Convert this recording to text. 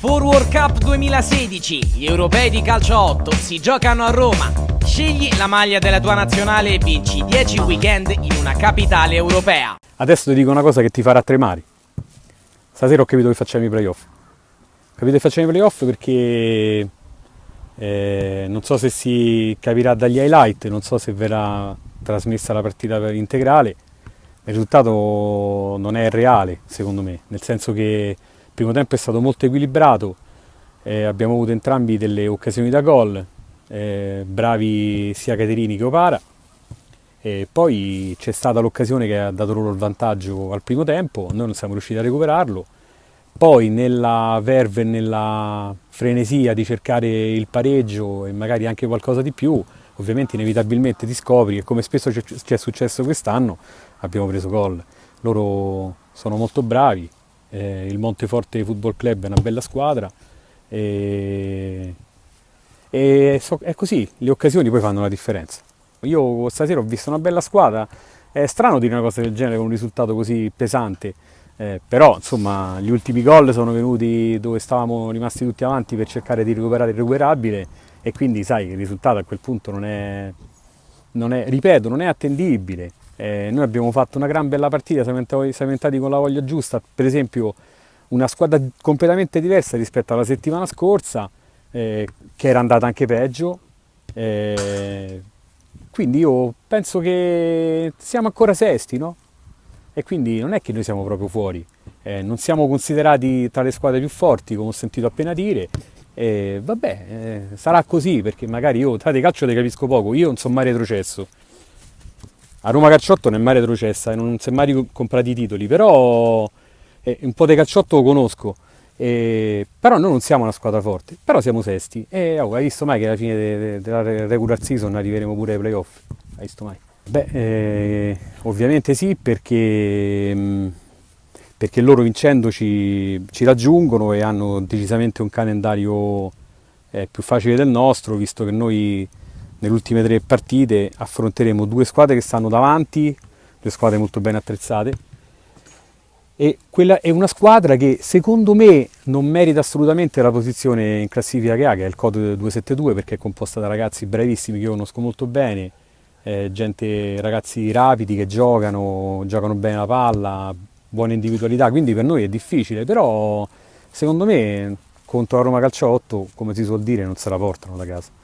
Forward Cup 2016, gli europei di calcio 8 si giocano a Roma. Scegli la maglia della tua nazionale e vinci 10 weekend in una capitale europea. Adesso ti dico una cosa che ti farà tremare. Stasera ho capito che facciamo i playoff. Ho capito che facciamo i playoff perché non so se si capirà dagli highlight, non so se verrà trasmessa la partita integrale. Il risultato non è reale, secondo me, nel senso che il primo tempo è stato molto equilibrato, abbiamo avuto entrambi delle occasioni da gol, bravi sia Caterini che Opara, e poi c'è stata l'occasione che ha dato loro il vantaggio al primo tempo, noi non siamo riusciti a recuperarlo, poi nella verve e nella frenesia di cercare il pareggio e magari anche qualcosa di più, ovviamente inevitabilmente ti scopri che, come spesso ci è successo quest'anno, abbiamo preso gol. Loro sono molto bravi, il Monteforte Football Club è una bella squadra e è così, le occasioni poi fanno la differenza. Io stasera ho visto una bella squadra, è strano dire una cosa del genere con un risultato così pesante, però insomma gli ultimi gol sono venuti dove stavamo rimasti tutti avanti per cercare di recuperare il recuperabile e quindi sai il risultato a quel punto non è ripeto, non è attendibile. Noi abbiamo fatto una gran bella partita, siamo entrati con la voglia giusta, per esempio una squadra completamente diversa rispetto alla settimana scorsa, che era andata anche peggio, quindi io penso che siamo ancora sesti, no? E quindi non è che noi siamo proprio fuori, non siamo considerati tra le squadre più forti, come ho sentito appena dire, e vabbè, sarà così, perché magari io tra di calcio ne capisco poco, io non sono mai retrocesso. A Roma Calciotto non è mai retrocessa e non si è mai comprati i titoli, però un po' di calciotto lo conosco, però noi non siamo una squadra forte, però siamo sesti e hai visto mai che alla fine della regular season arriveremo pure ai playoff? Hai visto mai? Beh, ovviamente sì, perché loro vincendo ci raggiungono e hanno decisamente un calendario più facile del nostro, visto che noi nelle ultime 3 partite affronteremo 2 squadre che stanno davanti, 2 squadre molto ben attrezzate, e quella è una squadra che secondo me non merita assolutamente la posizione in classifica che è il Code 272, perché è composta da ragazzi bravissimi che io conosco molto bene, ragazzi rapidi che giocano bene la palla, buone individualità, quindi per noi è difficile, però secondo me contro la Roma Calciotto, come si suol dire, non se la portano da casa.